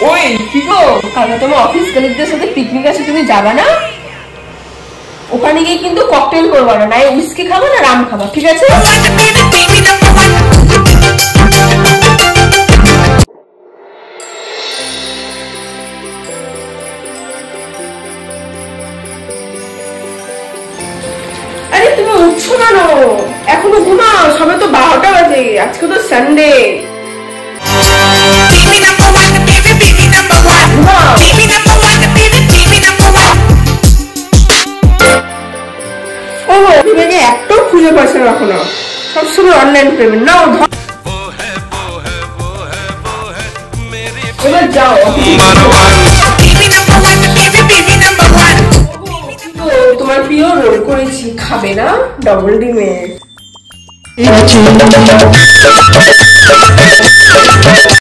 ওই কি গো, কালকে তোমার অফিস কলিগদের সাথে পিকনিক আছে, তুমি যাবা না? ওখানে গিয়ে কিন্তু ককটেল করবা না, নাই উইস্কি খাবা না রাম খাবা, ঠিক আছে? আরে তুমি উঠছো কেন? এখনো ঘুমাও, সবে তো 12টা বাজে, আজকে তো সানডে। একটাও খুঁজে পাচ্ছে না এখনো, সবসময় অনলাইন পেমেন্ট। নাও এবার যাও। তোমার প্রিয় রোল করেছি, খাবে না? ডবল ডিমের।